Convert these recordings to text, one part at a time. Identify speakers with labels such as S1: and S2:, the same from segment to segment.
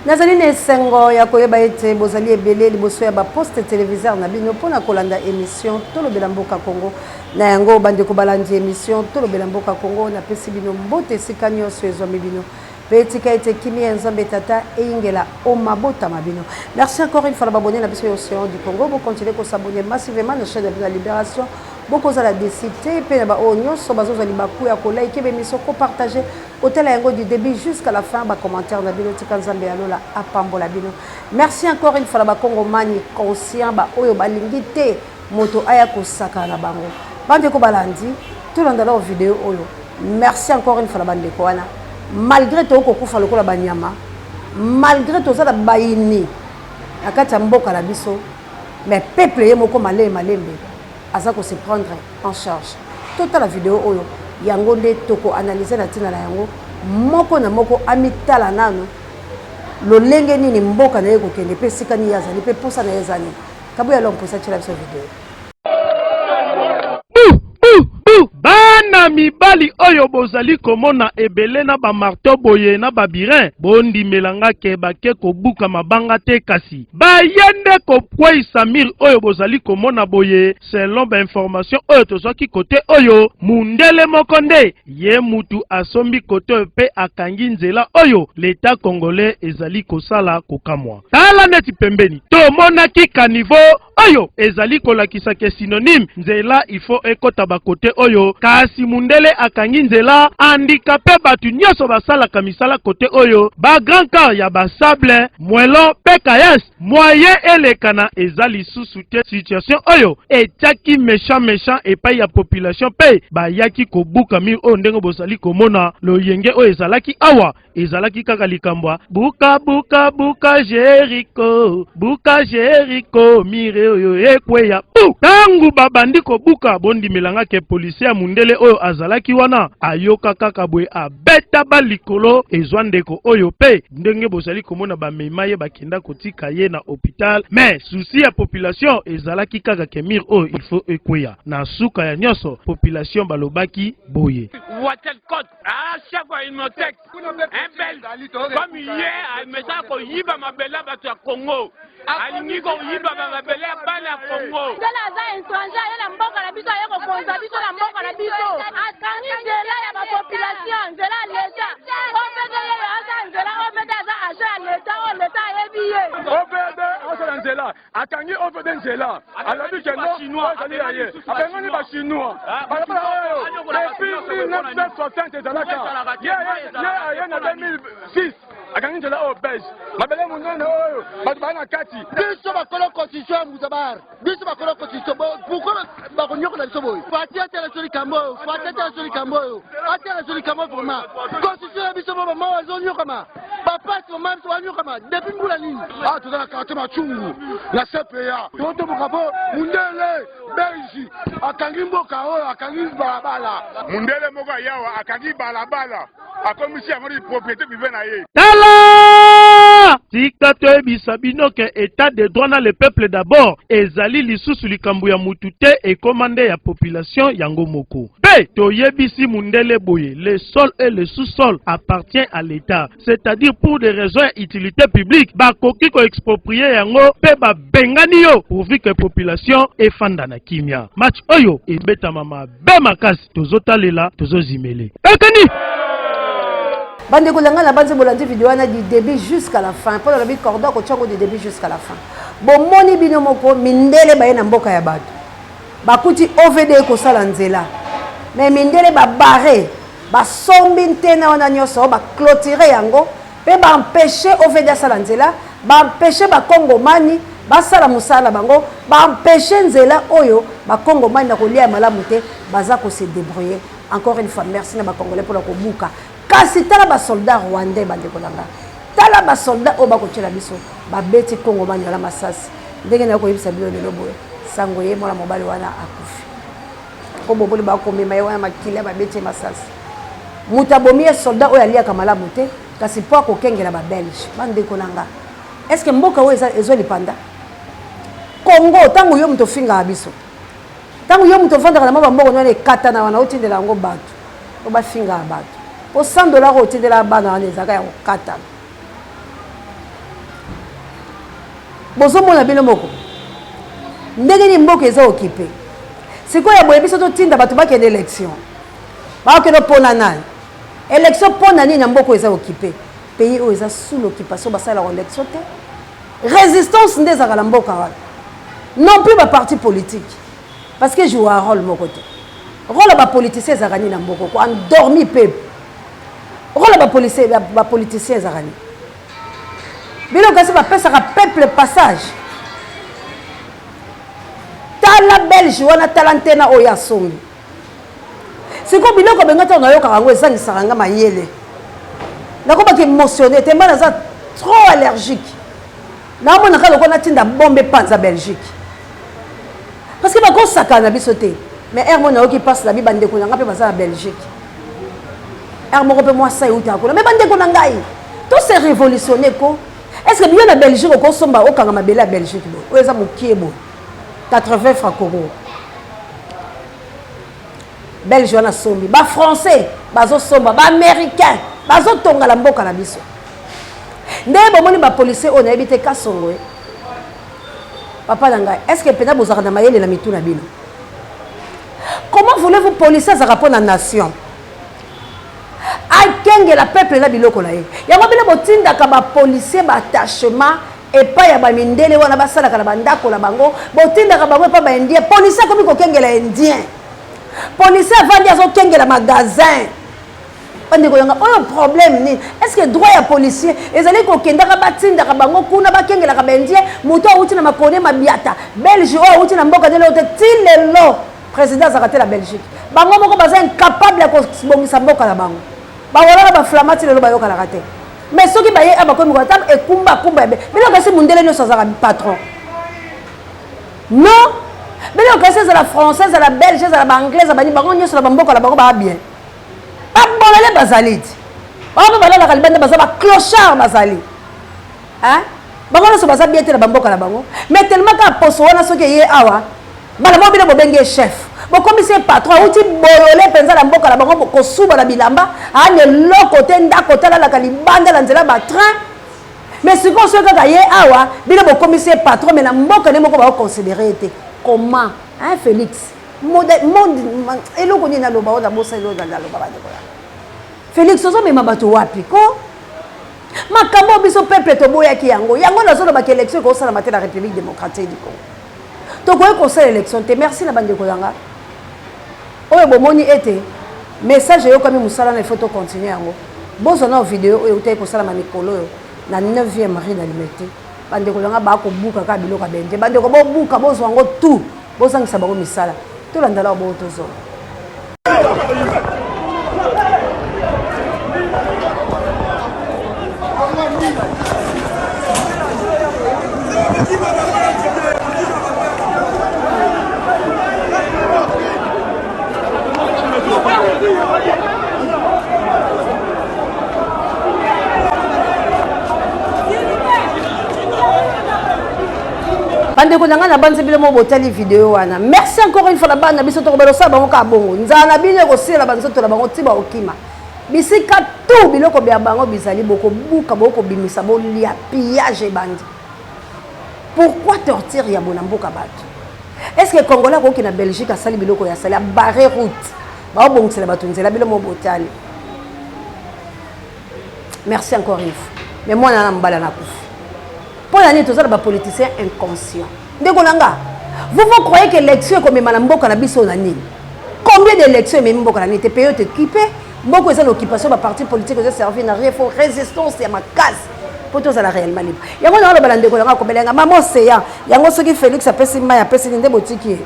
S1: Nazali ne sengo ya koyeba ete bozali ebele liboso ya ba poste téléviseur na bino pona kolanda émission tolo belamboka Congo na yango bande ko balandi émission tolo belamboka Congo na pesi bino mbote sikanyo swezwa bino petika ete kimi nzambe tata ingela o mabota mabino. Merci encore une fois d'abonner na biso Océan du Congo. Vous continuez à s'abonner massivement na chaîne de la Libération. Beaucoup za la décité pe na ba onyo so bazo za libaku ya ko like be mission ko partager hôtel yango du début jusqu'à la fin ba commentaire na bino tika nzambe alola apambola bino. Merci encore une fois ba Congo mani conscient ba oyo balingi te moto aya ko saka na bango. Bande ko balandi tout le monde vidéo oyo. Merci encore une fois bande ko wana. Malgré tout ko kufa lokola banyama, malgré tout ça la bayini akata mboka la biso, mais peuple yemoko malembe asa ko se prendre en charge. Toute la vidéo oyo yango nde toko analyser na tina na yango moko na moko amitala nano lolenge nini mboka na yeko kende pe sikani yazali pe posa na yazali kabuya lomposa tshela biso vidéo.
S2: Bana mibali oyo bozali komona ebele na ba marteau boye na ba birin bondi melanga ke bake ko buka mabanga te kasi bayende ko kwei Samir oyo bozali komona boye selon ba information oyo tozwaki kote oyo mundele mokonde ye mutu asombi kote pe akangi nzela oyo l'État congolais ezali kosala kokamwa tala neti pembeni to mona ki kaniveau oyo ezali kolakisa ke synonyme nzela il faut ekota ba kote oyo kasi mundele akangi nzela handicapé batu nyoso basalaka misala kote oyo ba grand car ya ba sable mwelo pe kayas moyen elekana ezali susu te situation oyo etiaki méchant epai ya population pe bayaki kobuka mir oyo ndenge bozali komona loyenge oyo ezalaki awa ezalaki kaka likambwa buka Jericho mire oyo ekweya tangu babandi kobuka bondimelanga ke policier mundele oyo azalaki wana ayoka kaka bwe abeta balikolo ezwa ndeko oyo pe ndenge bozali komona bamema ye bakenda kotika ye na hôpital mais souci ya population ezalaki kaka ke mir oyo il faut ekweya na suka ya nyonso population balobaki boye
S3: chaque fois une texte un bel comme hier message ko yiba mabela bato ya Congo alingi ko yiba mabela bana ya Congo
S4: ndela za étranger ya mboka na biso ya ko konza biso na mboka na biso akangi ndela ya ba population ndela leta opede ya asa ndela opede za aja leta o leta ebiye
S3: opede asa ndela akangi opede ndela alabi ke no chinois ali aye abengani ba chinois depuis 1960 ezalaka ye na 2006 akangi ndela o beige mabele munene oyo batu bana kati
S5: biso bakolo constitution ya muzabar biso bakolo constitution pourquoi bakonyoko na biso boy fati atela soli kambo fati atela soli kambo atela soli kambo vraiment constitution ya biso baba mawa zonyoka ma papa to mam to wanyoka ma depuis mbula nini tuzana kate machungu na CPA toto bokabo mundele beige akangi mboka oyo akangi balabala
S3: mundele moko yawa akangi balabala akomisi yango di propriété privée na ye
S2: tala tika toyebisa bino ke état de droit na le peuple d'abord ezali lisusu likambo ya mutu te ekomande ya population yango moko pe toyebisi mundele boye le sol et le sous-sol appartient à l'état c'est-à-dire pour des raisons d'utilité publique bakoki ko exproprier yango pe babengani yo pourvu que population efanda na kimia match oyo ebetama mabe makasi tozotalela tozozimele ekani
S1: Bande kolanga la base bolandi vidéo na du début jusqu'à la fin. Pour la vie cordon ko tchongo du début jusqu'à la fin. Bon moni bino moko mindele baye na mboka ya bato. Bakuti OVD ko sala nzela. Mais mindele ba barré, ba sombi ntena wana nyoso ba clôturer yango, pe ba empêcher OVD sala nzela, ba empêcher ba Kongomani ba sala musala bango, ba empêcher nzela oyo ba Kongomani na kolia malamu te, baza ko se débrouiller. Encore une fois merci na ba Congolais pour la kobuka. Kasi tala ba soldat rwandais bande kolanga tala ba soldat o ba ko tshela biso ba beti Congo mani la masasi ndenge na ko yebisa bilo lelo boye sango ye mola mobali wana akufi ko boboli ba ko mema ye wana makile ba beti masasi mutabomi soldat o yalia kamalamu te kasi po ko kengela ba belge bande kolanga est-ce que mboka o ezo lipanda Congo tango yo mto finga biso tango yo mto fanda na maba mboko none katana wana otindela ngo batu o ba finga batu pour $100 au titre de la banane, ça va kata. bozomona bino moko ndenge ni mboka eza occupé sikoyo boye biso totinda bato bakende élection bakende mpona nani élection mpona nini na mboka eza occupé pays oyo eza sous l'occupation basalaka élection te résistance nde ezalaka na mboka wana non plus baparti politique parce que joue un rôle moko te rôle ya bapoliticien ezalaka nini na mboka ko endormi peuple rôle ya bapoliticien ezalaka nini biloko kasi bapesaka peuple passage tala belge wana tala ntena oyo asombi siko biloko benga ntango nayokaka yango ezangisaka nga mayele nakobaki émotionné te mba naza trop allergique namonaka loko natinda bombe panza belgique parce que bakosaka na biso te mais aire mo nayoki mpasi na bibandeko na nga mpe baza na belgique aire moko mpe mwasa eutaka kuna me bandeko na ngai to se révolutionné ko est ce que biyo na belgique okosomba okanga mabele ya belgique boye oyo eza mokie boye 80 francs koro belge wana sombi bafrançais bazosomba baaméricain bazotongala mboka na biso nde bomoni bapolisier oyo nayebi te kasongo papa na ngai est ce que mpena bozalaka na mayele na mitu na bino comment voulez-vous policier azalaka mpo na nation akengela peuple na biloko na ye yango bino botindaka bapolisier baattachement epai ya bamindele wana basalaka na bandako na bango botindaka bango epai baindien policier akomi kokengela indien policier avandi azokengela magasin bandeko yanga oyo problème nini est ce que droit ya policier ezali kokendaka batindaka bango kuna bakengelaka baindien moto awuti na makone mabiata belge oyo awuti na mboka nde lelo te ti lelo président azalaka te na belgique bango moko baza incapable ya kobongisa mboka na bango bawalana baflama ti lelo bayokanaka te mais soki baye bakomi kota ekumbakumba biloko kasi mundele nyonso azalaka patron non biloko kasi ezala français ezala belge ezala baanglais abani bango nyonso na bamboka na bango baa bien babolele bazali ti bango mpe balalaka libanda baza baclochard bazali bango nyonso baza bien te na bamboka na bango mais tellement ka poso wana soki eye awa mbala mo bino bobenge chef bokomisi ye patron awuti bolole mpenza na mboka na bango kosuba na bilamba ane eloko te ndako talalaka libanda na nzela batrain mais sikoyo soki kaka ye awa bino bokomisi ye patron mais na mboka nde moko bakoconsidere te comment Félix eloko nini naloba oyo nabosa eloko naloba bandekola Félix ozomema bato wapi ko makambo biso peuple toboyaki yango nazolobaki élection ekosalama te na république démocratique du Congo tokoki kosala élection te merci na bandeko yanga oyo bomoni ete message eyokami mosala na ifo tocontinue yango bozwa na video oyo eutaki kosalama mikolo oyo na 9e rue na Liberté bandeko yanga bakobuka kaka biloko ya bende bandeko bobuka bozwa yango tout bozangisa bango misala tolandala oyo tozwa bandeko na nga na banze bile mo botali video wana merci encore une fois na bana biso to kobelo sa bango ka bongo nzana bino ko sila banzo to na bango tiba okima bisika tout biloko bya bango bizali boko buka boko bimisa bo lia pillage bandi pourquoi torture ya bona mboka bato est-ce que congolais ko ki na Belgique asali biloko ya sali a barrer route ba bongisela bato nzela bile mo botali merci encore une fois mais moi na mbala na kufa pour l'année tous les politiciens inconscients. Vous croyez que l'élection est comme mboka na biso na nini? Combien d'élections même mboka na nini te pays occupé? Beaucoup de l'occupation par parti politique ont servi na rien faut résistance ya ma case pour tous la réellement libre. Yango na ba ndeko nga ko belenga mama oseya yango soki Félix apesi mai apesi nde botiki.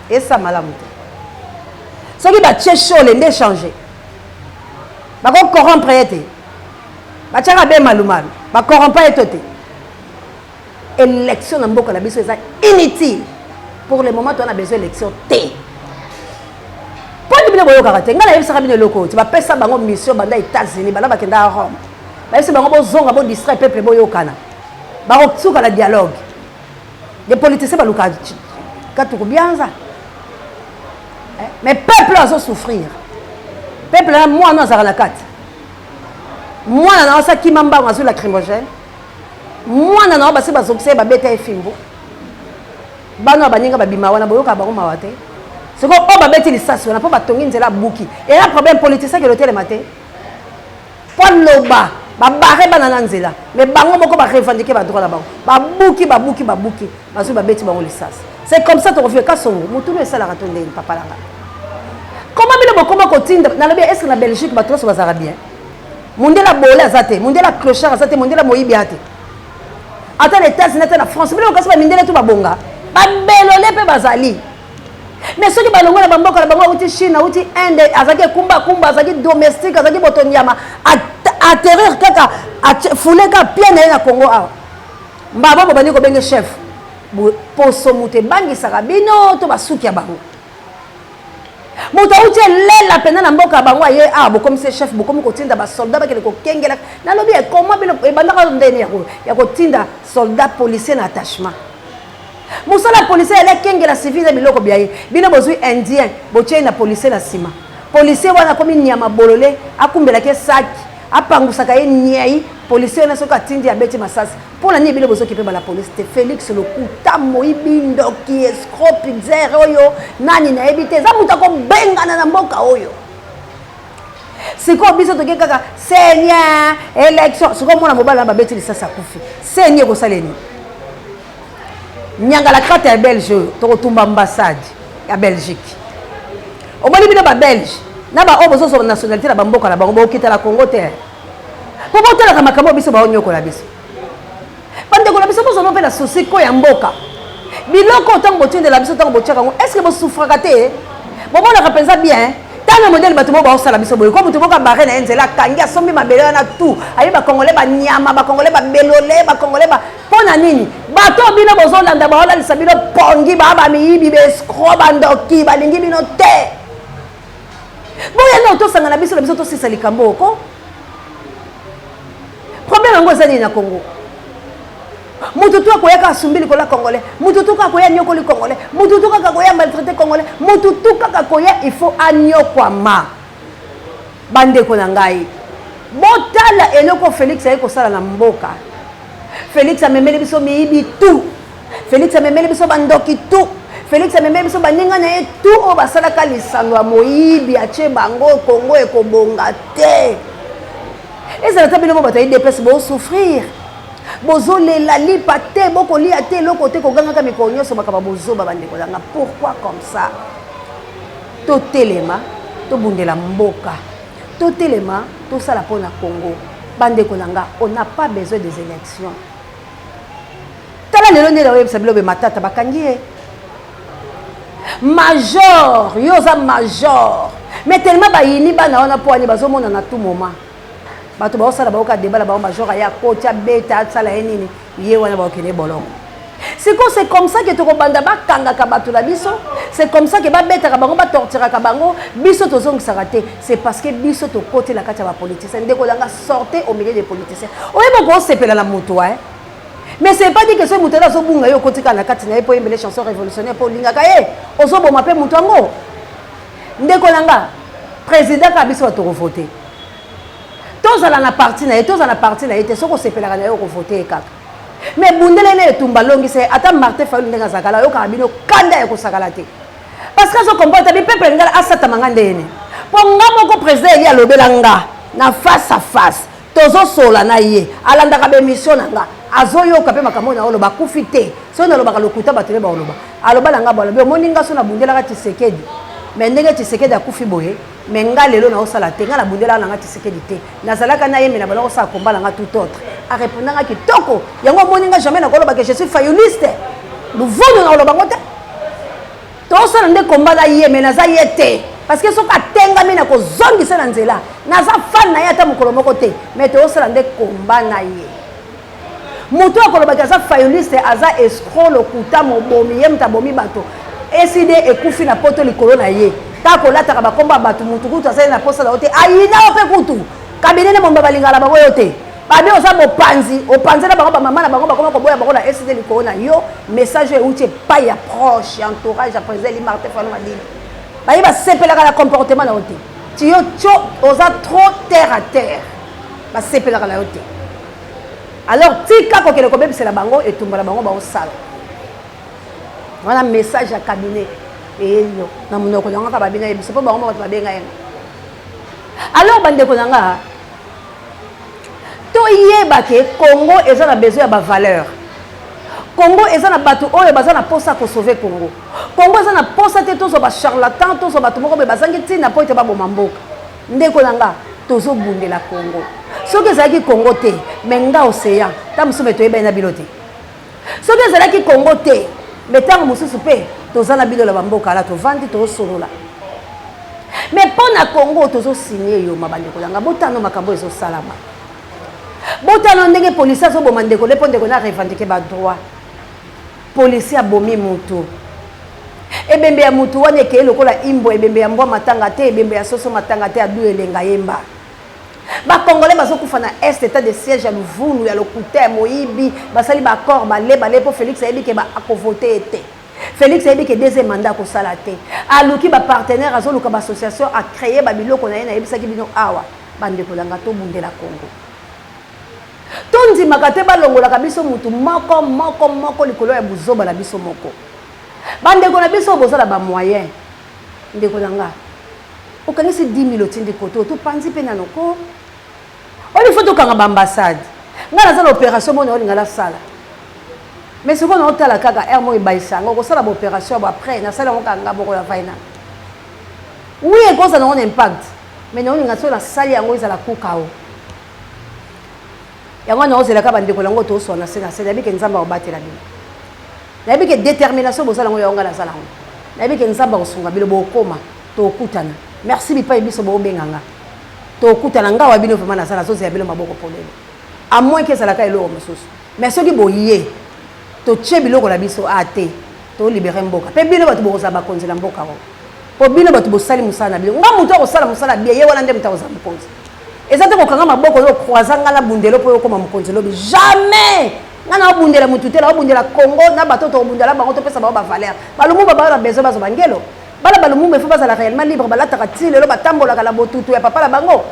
S1: Et ça malamu. Soki ba tchecho le ndé changer. Bako corrompre ete bachaka be malumalu ba corrompre ete élection na mboka na biso eza inutile pour le moment on a besoin d'élection T pour bino boyo karate ngana yebisaka bino loko ti ba pesa bango mission banda États-Unis bala bakenda à Rome ba yebisa bango bozonga bo distraire peuple boyo kana ba koksuka la dialogue des politiciens baluka katuku bianza mais peuple azo souffrir peuple là moi non azala kati mwana na osa kimamba ngazu lacrymogène mwana na basi bazokise babeta efimbo bana baninga babima wana boyoka bango mawate c'est quoi o babeti lisasi wana po batongi nzela buki et là problème politique que l'hôtel matin pour loba babare bana na nzela mais bango moko ba revendiquer ba droit là bango babuki bazu babeti bango lisasi c'est comme ça to refait kasongo mutu no esala ratonde papa langa comment bino bokoma kotinda na lobi est-ce que na Belgique ba tous bazara bien mundela bolé azate mundela clochard azate mundela moyibi ate ata les États-Unis ata la France bino kasi ba mindela tout babonga ba belolé pe bazali mais ceux qui balongo na bamboka na bango uti Chine uti Inde azaki kumba azaki domestique azaki botonyama atterrir kaka fuleka bien na Congo a mbaba bo bani ko benge chef poso mute bangi sarabino to basuki ya bango moto uti lela pena na mboka bango aye comme c'est chef bokomi ko tinda ba soldat ba kele ko kengela na lobi e comment bino e bandaka ndeni ya ko tinda soldat policier na attachement musala policier ele kengela civil na biloko biaye bino bozui indien botie na policier na sima policier wana komi nyama bolole akumbela ke saki apangusaka ye nyai policier na soka tindi ya beti masasi pour la ni bino bozo kipe ba la police te Félix Lokuta moyibi ndoki escroc pizzer oyo nani na ebite za muta ko bengana na mboka oyo siko biso to kaka senya election siko mona mobala ba beti lisasa kufi senye ko saleni nyanga la carte ya Belge to kotumba ambassade ya Belgique omoni bino ba Belge na ba obozo so nationalité la bamboka la bango okita la Congo terre po botela kama kama biso ba onyoko la biso bande ko la biso bozo no pe la souci ko ya mboka biloko tango botinde la biso tango botiaka ngo est-ce que bo souffraka te bo bona ka pensa bien tana modèle bato mo ba osala biso boye ko mutu boka bare na nzela kangi asombi mabele na tout ayi ba congolais ba nyama ba congolais ba belolé ba congolais ba pona nini bato bino bozo landa ba ola lisabino pongi ba ba miyibi be escroc bandoki ba lingi bino te boya na to sanga na biso to sisa likambo ko problème ngo zani na Congo mutu tu akoya ka sumbili ko la congolais mutu tu akoya nyoko li congolais mutu tu akoya maltraité congolais mutu tu akoya il faut anyokwa ma bande ko na ngai botala eloko Félix ay ko sala na mboka Félix amemeli biso miyibi tout Félix amemeli biso bandoki tout Félix amemeli biso baninga na ye tout o basala ka lisano ya moyibi ache bango Congo ekobonga te ezala tabino mo batayi DPS bo souffrir bozo lela lipa te boko lia te loko te ko ganga ka mikonyo so makaba bozo babande ko langa pourquoi comme ça to telema to bundela mboka to telema to sala pona Congo bande ko langa on n'a pas besoin des élections tala lelo ne la web sabilo be matata bakangie major yoza major mais tellement ba yini bana ona po ani bazo mona na tout moment bato ba osala ba oka débat ba major ya kocha beta sala nini ye wana ba okene bolongo c'est comme ça que to ko banda ba kanga ka bato la biso c'est comme ça que ba beta ka bango ba torturer ka bango biso to zong sarate c'est parce que biso to côté la kata ba politicien ndeko langa sortir au milieu des politiciens oyeba ko sepela la mutu hein mais c'est pas dit que ce mutu là zo bunga yo kotika na kati na epo yembele chanson révolutionnaire po linga ka e ozo bo mape mutu ngo ndeko langa président ka biso to voter tous à la partie na tous à la partie na été soko sepela na yo ko voter kaka mais bundele ne tumba longi c'est ata Martin Fayulu ndenga zakala yo ka bino kanda ya ko sakala te parce que so comporte bi peuple ngala asata mangande ene ponga moko président ya lobelanga na face à face tozo sola na ye alanda ka be mission nanga azoyo ka pe makambo na oloba kufite so na loba ka lokuta batele ba oloba aloba nanga ba lobe moninga so na bundela ka Tshisekedi mais ndenge Tshisekedi akufi boye mais nga lelo na osala te nga na bundela na nga Tshisekedi te nazalaka na yemela bala osala komba na nga tout autre a répondanga kitoko yango moninga jamais na koloba que je suis fayuliste luvono na oloba ngote to osala nde komba na yemela za yete parce que soka tenga mina ko zongisa na nzela naza fan na yata mukolo moko te mais to osala nde komba na ye mutu akoloba que za fayuliste aza escroc lokuta mobomi yemta bomi bato eside ekufi na poto likolo na ye tako lata ka bakomba batu mutu kutu asali na posa la ote ayina ope kutu kabine ne bomba balingala bango yote babe oza bopanzi opanzi na bango ba mama na bango bakoma ko boya bango na eside likolo na yo message e uti pa ya proche entourage à président li Martin Fayulu madini bayi ba sepela ka la comportement na ote ti yo cho oza trop terre à terre basepelaka na yo te. Alors tika kokende kobebisela bango etumba na bango baosala. Voilà message à cabinet et yo na monoko nanga ka babenga yebiso po bango bato babenga yenga. Alors bandeko nanga to yeba ke Congo eza na besoin ya ba valeur. Congo eza na bato oyo baza na posa ko sauver Congo. Congo eza na posa te tozo ba charlatan tozo bato moko be bazangi tina po ete ba bomamboka. Ndeko nanga tozo bundela Congo. Soki ezalaki Congo te menga océan ta musume to yeba na bilote. Soki ezalaki Congo te mais tant mususu pe tozana bilola bamboka la to vandi to solola. Mais pour na Congo tozo signer yo mabandeko nanga botano makambo ezo salama. Botano ndenge police azo bomandeko le pondeko na revendiquer ba droit. Police a bomi mutu. Ebembe ya mutu wane ke lokola imbo ebembe ya mbwa matanga te ebembe ya soso matanga te adu elenga yemba. Ba Congolais bazo kufa na est état de siège ya Luvungu ya Lokuta Moyibi basali ba accord balé pour Félix ayebi ke ba akovoter été. Félix ayebi ke deuxième mandat ko sala te. Aluki ba partenaire azoluka ba association a créé ba biloko na yena yebisaki bino awa bande ko langa to bundela Congo. Tondi makate ba longola kabiso mutu moko likolo ya buzoba la biso moko. Bande ko na biso bozala ba moyen. Ndeko langa. Okanisi 10 000 otindi koto to panzi pe na noko. Il faut que l'ambassade. Nous avons l'opération pour nous la salle. Mais ce qu'on a fait, c'est que nous avons fait l'opération après. Nous avons fait l'opération. Oui, ça a un impact. Mais nous avons fait la salle et nous avons fait la coukao. Et nous avons fait la cabane de Colombo. Nous avons fait la salle. Nous avons fait la salle. Détermination. Nous avons fait la salle. Nous avons fait la salle. Merci beaucoup. To kutananga wa bino vraiment na sala so ya bilo maboko polele à moins que ça la kailo mosusu mais ceux qui boyé to tche biloko la biso ate to libérer mboka pe bino batu boza ba konzela mboka ro po bino batu bosali musala bino nga muto ko sala musala bien ye wala ndem taoza mkonzi ezate ko kanga maboko yo croisanga na bundelo po yo koma mkonzelo jamais ngana bundela mututela bundela Congo na bato to bundela bango to pesa ba valeur balumba ba besoin ba bangelo bala balumumba il faut pas réellement libre bala takati lelo batambola kala botutu ya papa la bango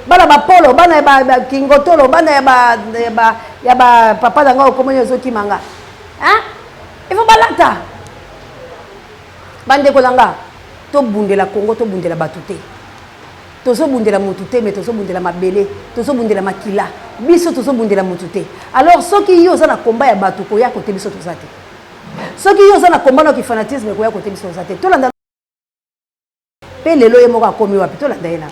S1: bala ba polo bana ba kingotolo bana ya ba papa la ngo komonyo zoki manga hein il faut balata bande ko langa to bundela Congo to bundela batute to so bundela mutute mais to so bundela mabele to so bundela makila biso to so bundela mutute alors soki yo za na combat ya batu ko ya kote biso to zate soki yo za na combat na ki fanatisme ko ya kote biso zate to landa pe lelo ye moko akomi wapi to landa yena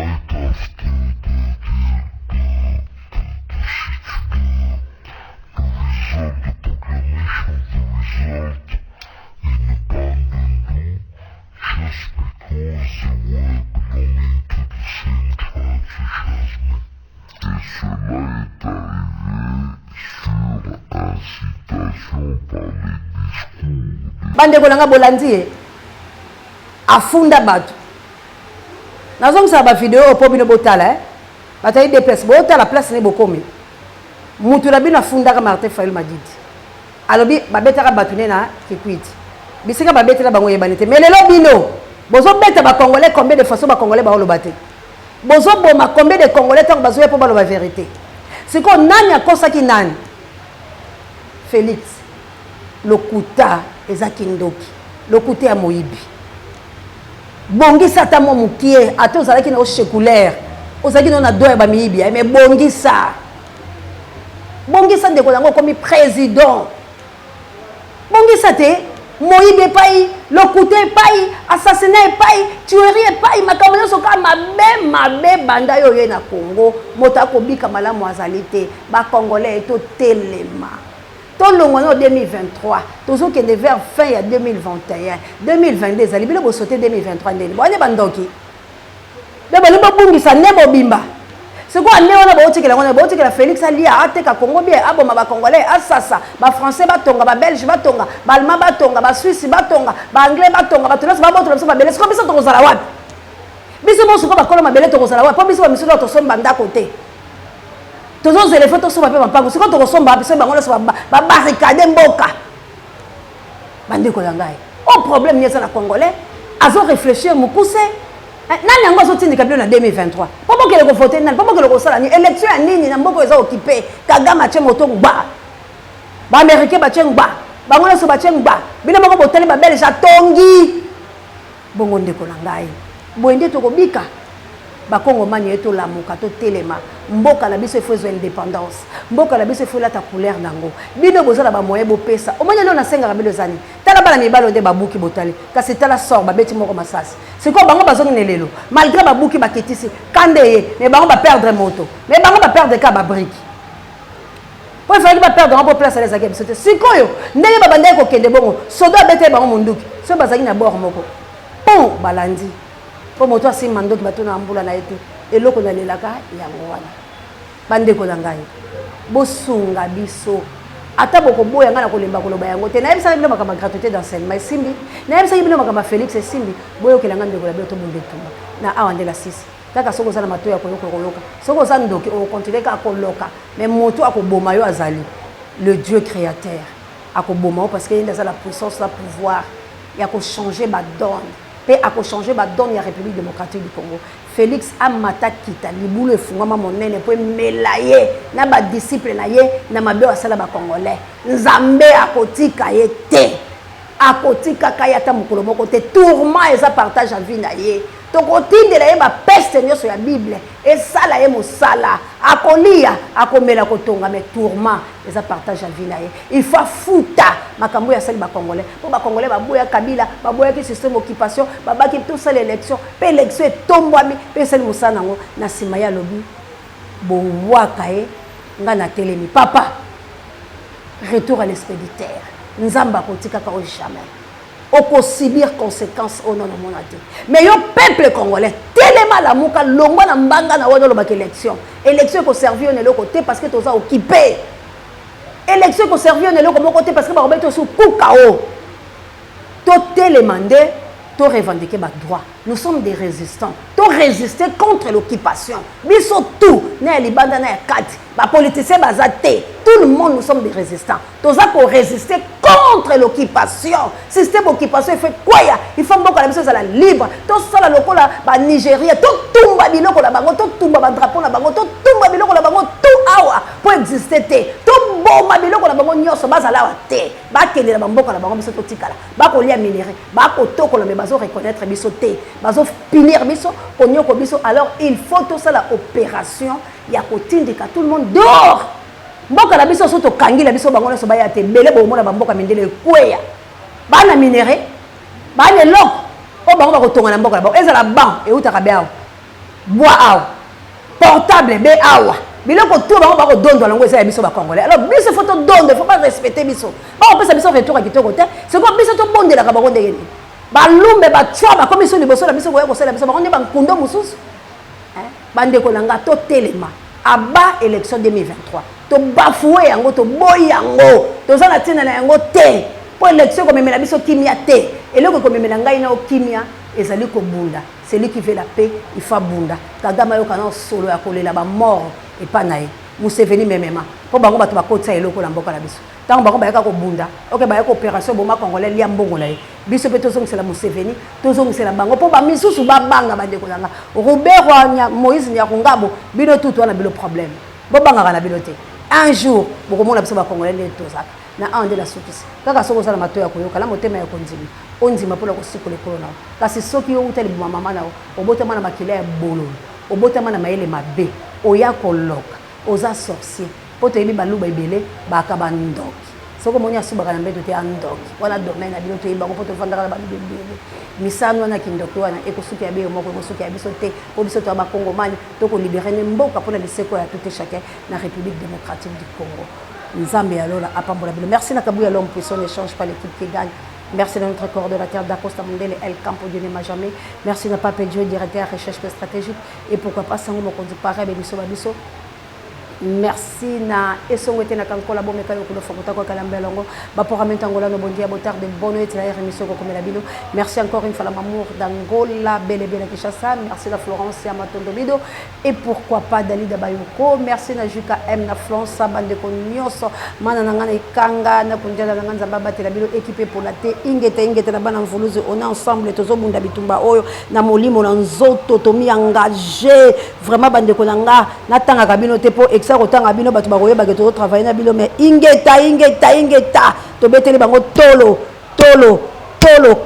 S6: Right
S1: bande ko langa bolandi afunda bato nazong sa ba vidéo po bino botala batayi des places botala place ne bokomi mutu na bino afunda ka Martin Fayulu Madidi alobi babetaka bato ne na kikwiti bisika babetela bango yebanite mais lelo bino bozo beta ba congolais combien de façons ba congolais ba oloba te bozo boma combien de congolais tant bazo ya po ba loba vérité siko nani akosaki nani Félix lokuta ezaki ndoki lokuta ya moyibi bongisa ta mo mukie ate ozalaki na oshekulaire ozalaki na doya ba miyibi mais bongisa ndeko yango komi président bongisa te moyibi epai lokuta epai assassinat epai tuerie epai makambo nyonso kaka mabe banda yo ye na Congo moto akobika malamu azali te bacongolais totelema tolongwana 2023 tozokende vers fin ya 2021 2022 ezali bino bosote 2023 ndeni bwane bandoki nde bali bobungisa nde bobimba sikoyo nde wana baotikela ngwana baotikela Félix alia ateka Congo bien aboma bacongolais asasa bafrançais batonga babelge batonga baallemand batonga basuisse batonga baanglais batonga bato nyonso babotola biso babele sikoyo biso tokozala wapi biso mosuko bakolo mabele tokozala wapi mpo biso bamisolo tosomba ndako te tozozela fo tosomba mpe bampango sikoyo tokosomba biso bango nyonso babarricade mboka bandeko ya ngai o problème nyonso na congolais azoréfléchir mokuse nani yango azotindika bino na 2023 po bokele kovote nani po bokele kosala nini élection ya nini na mboka eza okipe Kagame atie moto ngba baaméricain batie ngba bango nyonso batie ngba bino moko botali babelge atongi bongo ndeko na ngai boye nde tokobika bakongomani ye tolamuka totelema mboka na biso efo ezwa indépendance mboka na biso efo elata couleur nango bino bozala bamoye bopesa omoni lelo nasengaka bino ezani tala bana mibalo nde babuki botali kasi tala sor babeti moko masasi sikoyo bango bazongine lelo malgré babuki bakitisi kande ye mais bango baperdre moto mais bango baperdre ka babriki po efalaki baperdre yango po place ala ezalaki ya biso te sikoyo ndenge babandaki kokende bongo sodo abeteli bango monduki soki bazalaki na bord moko pon balandi po moto asimba ndoki bato na mbula na ye te eloko nalelaka yango wana bandeko na ngai bosunga biso ata bokoboya ngai na kolemba koloba yango te nayebisaki bino makambo ya gratuité d'enseignement esimbi nayebisaki bino makambo ya Félix esimbi boyokela ngai ndeko na bino tobonde tumba na awa nde la 6 kaka soki oza na matoyi ya koyoka soki oza ndoki okontinue kaka koloka mais moto akoboma yo azali le Dieu créateur akoboma yo parce que ye nde aza la puissance la pouvoir ya kochanger badonne pe akochanger badonne ya République démocratique du Congo. Félix amata kita libulu efungama monene po emela ye na badisciple na ye na mabe asala bacongolais nzambe akotika ye te akotikaka ye ata mokolo moko te tourment eza partage ya vie na ye tokotindela ye bapeste nyonso ya bible esala ye mosala akolia akomela kotonga mais tourment eza partage ya vie na ye il faut afuta makambo ya sali bacongolais po bacongolais baboya kabila baboyaki système occupation babaki tosala élection mpe élection etombwami mpe esali mosala nango na nsima ya lobi bowaka ye nga na telemi papa retour à l'expéditeur nzamba akotikaka o jamais okosibir conséquence au nom de mon ate mais yo peuple congolais telema la muka longwa na mbanga na wana lobaka élection ko servir on eloko te parce que toza occupé élection ko servir on eloko moko te parce que ba robeto sous kukao to telema nde to revendiquer ba droit nous sommes des résistants to résister contre l'occupation biso tout na libanda na kati ba politiciens bazate tout le monde nous sommes des résistants toza ko résister contre l'occupation système occupation il fait quoi il faut beaucoup la biso za la libre to sala lokola ba Nigeria to tumba biloko la bango to tumba ba drapeau la bango to tumba biloko la bango tout awa pour exister te to boma biloko la bango nyoso bazala wa te ba kende la bamboka la bango biso to tikala ba ko lia minéré ba ko tokola me bazo reconnaître biso te bazo punir biso konyoko biso alors il faut to sala opération ya kotindika tout le monde dehors mboka la biso soto kangila biso bango na so baya te belé bo mona bamboka mindele kweya bana minéré bana lok o bango ba kotonga na mboka la bango ezala ban e utaka be awa bois awa portable be awa biloko tout bango ba ko dondo lango eza ya biso ba congolais alors biso faut to dondo faut pas respecter biso ba opesa biso retour à kitoko te c'est quoi biso to bondela ka bango ndenge ni ba lumbe ba twa ba commission liboso la biso ko sala biso bango ne ba nkundo mususu bandeko nanga to telema aba élection 2023 to bafoué yango to boy yango to za na tina na yango te pour élection comme la biso kimia té et le comme la ngai na kimia ezali ko bunda celui qui veut la paix il faut bunda Kagame yo kana solo ya kolela ba mort et pas nae Museveni memema po bango bato bakotsa eloko la mboka la biso tant bango bayaka ko bunda OK bayaka opération boma congolais lia mbongo na ye biso pe tozong c'est la Museveni tozong c'est la bango po ba misusu ba banga bande ko langa Robert wa Moïse Nyakungabo bino tout wana bilo problème bo banga na bilo te un jour boko mona biso ba congolais ne tozaka na ande la sukisi kaka soko sala mato ya koyoka la motema ya konzimi onzima pola ko sikole kolona kasi soki yo utali buma mama na obotama na makila ya bololo obotama na maele mabe oya koloka oza sorcier poto yebi baluba ebele baka bandoki soko moni asubaka na mbeto te andoki wana domaine na bino to yeba ko poto fandaka na baluba ebele misano wana kindoki wana ekosuki ya beyo moko ekosuki ya biso te po biso to ba Congomani to ko libérer ne mboka pona liseko ya tout chacun na République démocratique du Congo. Nzambe alors apambola bilo. Merci na Kabuya l'homme puissant n'échange pas l'équipe qui gagne. Merci à notre coordonnateur d'Acosta Mondele, El Campo Dieu n'aima jamais. Merci à Pape Dieu, directeur recherche stratégique. Et pourquoi pas Sango Mokondi Pareil, Beniso Babiso. Merci na esongwete na kankola bo meka yoko fokota ko kalambelongo ba pour amentangola no bondia botar de bono et la émission ko komela bino. Merci encore une fois la mamour d'Angola belle Kinshasa, merci la Florence et Amatondo Bido et pourquoi pas Dalida Bayoko, merci na Juka M na France bande ko nyonso mana na ngana ikanga na kunjala na nganza baba te la bino équipé pour la te ingete na bana mvuluze on est ensemble tozo bunda bitumba oyo na molimo na nzoto tomi engagé vraiment bande ko nanga na tanga kabino te po ça autant abino batu ba koyeba ke to travailler na bilo mais ingeta to beteli bango tolo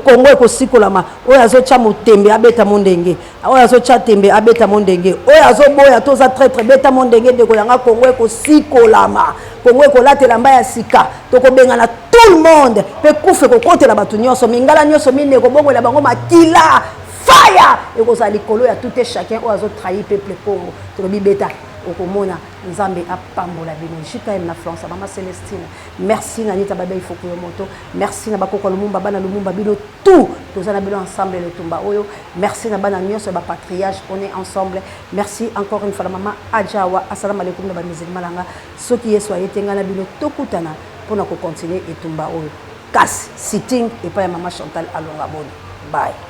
S1: Congo ko sikolama oyo azocha motembe abeta mondenge oyo azocha tembe abeta mondenge oyo azoboya to za très beta mondenge de ko yanga Congo ko sikolama Congo ko latela mbaya sika to ko bengana tout le monde pe kufe ko kotela batu nyonso mingala nyonso mine ko bongo la bango makila fire et ko za likolo ya tout et chacun oyo azo trahir peuple Congo to bibeta okomona Nzambe apambola bino Jika na France Mama Célestine merci na Nita Baba Ifoko Moto merci na bakoko Lumumba bana Lumumba bino tout tozana bino ensemble le tumba oyo merci na bana nyonso ba patriage on est ensemble merci encore une fois la maman Adjawa assalamu alaikum na ba musulman langa soki yeso ayetenga na bino tokutana pona ko continuer et tumba oyo kasi sitting et pas maman Chantal Alonga Boni bye.